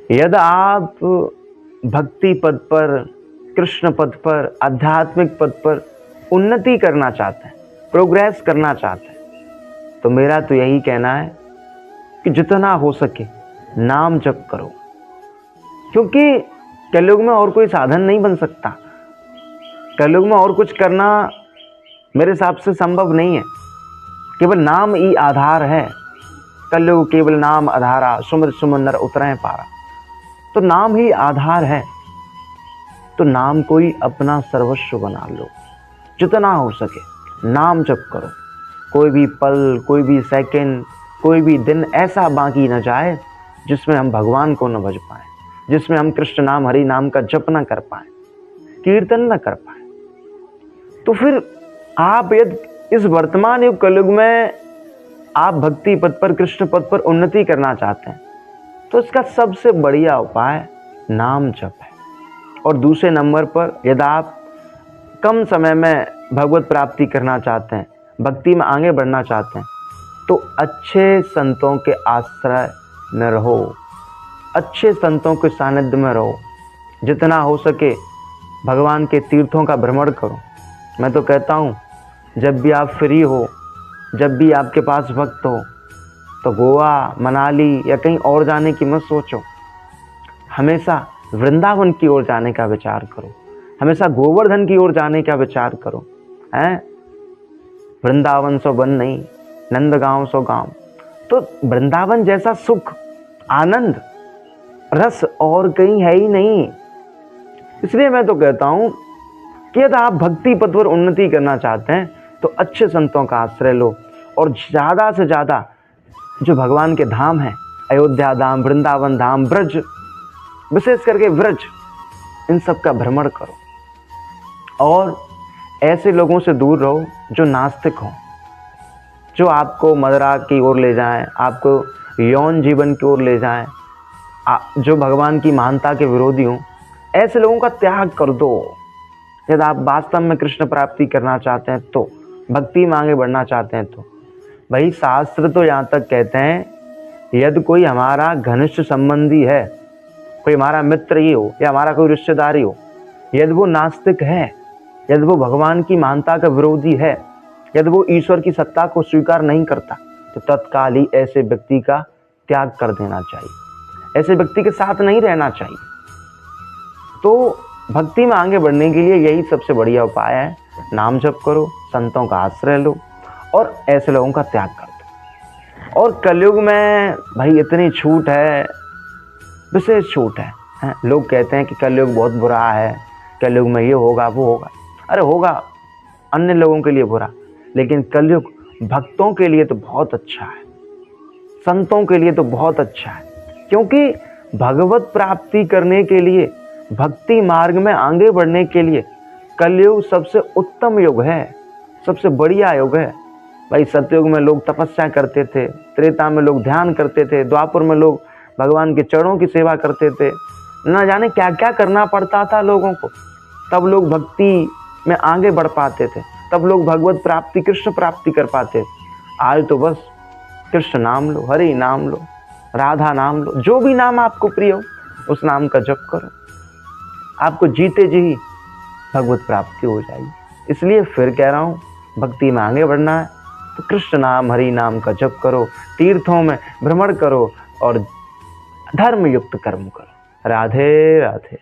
यदि आप भक्ति पद पर, कृष्ण पद पर, आध्यात्मिक पद पर उन्नति करना चाहते हैं, प्रोग्रेस करना चाहते हैं, तो मेरा तो यही कहना है कि जितना हो सके नाम जप करो, क्योंकि कलयुग में और कोई साधन नहीं बन सकता। कलयुग में और कुछ करना मेरे हिसाब से संभव नहीं है। केवल नाम ही आधार है। कलयुग केवल नाम आधारा, सुमिर सुमन नर उतरे पारा। तो नाम ही आधार है, तो नाम को ही अपना सर्वस्व बना लो। जितना हो सके नाम जप करो। कोई भी पल, कोई भी सेकंड, कोई भी दिन ऐसा बाकी न जाए जिसमें हम भगवान को न भज पाए, जिसमें हम कृष्ण नाम हरि नाम का जप न कर पाए, कीर्तन न कर पाए। तो फिर आप यदि इस वर्तमान युग कलयुग में आप भक्ति पद पर, कृष्ण पद पर उन्नति करना चाहते हैं, तो इसका सबसे बढ़िया उपाय नाम जप है। और दूसरे नंबर पर यदि आप कम समय में भगवत प्राप्ति करना चाहते हैं, भक्ति में आगे बढ़ना चाहते हैं, तो अच्छे संतों के आश्रय में रहो, अच्छे संतों के सानिध्य में रहो। जितना हो सके भगवान के तीर्थों का भ्रमण करो। मैं तो कहता हूँ, जब भी आप फ्री हो, जब भी आपके पास वक्त हो, तो गोवा, मनाली या कहीं और जाने की मत सोचो। हमेशा वृंदावन की ओर जाने का विचार करो, हमेशा गोवर्धन की ओर जाने का विचार करो। हैं, वृंदावन सो वन नहीं, नंदगांव सो गांव। तो वृंदावन जैसा सुख, आनंद, रस और कहीं है ही नहीं। इसलिए मैं तो कहता हूं कि यदि आप भक्ति पद पर उन्नति करना चाहते हैं, तो अच्छे संतों का आश्रय लो और ज़्यादा से ज़्यादा जो भगवान के धाम हैं, अयोध्या धाम, वृंदावन धाम, ब्रज, विशेष करके ब्रज, इन सब का भ्रमण करो। और ऐसे लोगों से दूर रहो जो नास्तिक हों, जो आपको मदिरा की ओर ले जाएं, आपको यौन जीवन की ओर ले जाएं, जो भगवान की महानता के विरोधी हों। ऐसे लोगों का त्याग कर दो। यदि आप वास्तव में कृष्ण प्राप्ति करना चाहते हैं, तो भक्ति में आगे बढ़ना चाहते हैं, तो भाई शास्त्र तो यहाँ तक कहते हैं, यदि कोई हमारा घनिष्ठ संबंधी है, कोई हमारा मित्र ही हो या हमारा कोई रिश्तेदार ही हो, यदि वो नास्तिक है, यदि वो भगवान की महानता का विरोधी है, यदि वो ईश्वर की सत्ता को स्वीकार नहीं करता, तो तत्काल ही ऐसे व्यक्ति का त्याग कर देना चाहिए, ऐसे व्यक्ति के साथ नहीं रहना चाहिए। तो भक्ति में आगे बढ़ने के लिए यही सबसे बढ़िया उपाय है। नाम जप करो, संतों का आश्रय लो और ऐसे लोगों का त्याग कर दो। और कलयुग में भाई इतनी छूट है, विशेष छूट है। लोग कहते हैं कि कलयुग बहुत बुरा है, कलयुग में ये होगा वो होगा। अरे होगा अन्य लोगों के लिए बुरा, लेकिन कलयुग भक्तों के लिए तो बहुत अच्छा है, संतों के लिए तो बहुत अच्छा है। क्योंकि भगवत प्राप्ति करने के लिए, भक्ति मार्ग में आगे बढ़ने के लिए कलयुग सबसे उत्तम युग है, सबसे बढ़िया युग है। भाई सतयुग में लोग तपस्या करते थे, त्रेता में लोग ध्यान करते थे, द्वापर में लोग भगवान के चरणों की सेवा करते थे, न जाने क्या क्या करना पड़ता था लोगों को, तब लोग भक्ति में आगे बढ़ पाते थे, तब लोग भगवत प्राप्ति, कृष्ण प्राप्ति कर पाते। आज तो बस कृष्ण नाम लो, हरि नाम लो, राधा नाम लो, जो भी नाम आपको प्रिय हो उस नाम का जप करो, आपको जीते जी ही भगवत प्राप्ति हो जाएगी। इसलिए फिर कह रहा हूँ, भक्ति में आगे बढ़ना है तो कृष्ण नाम, हरि नाम का जप करो, तीर्थों में भ्रमण करो और धर्म युक्त कर्म करो। राधे राधे।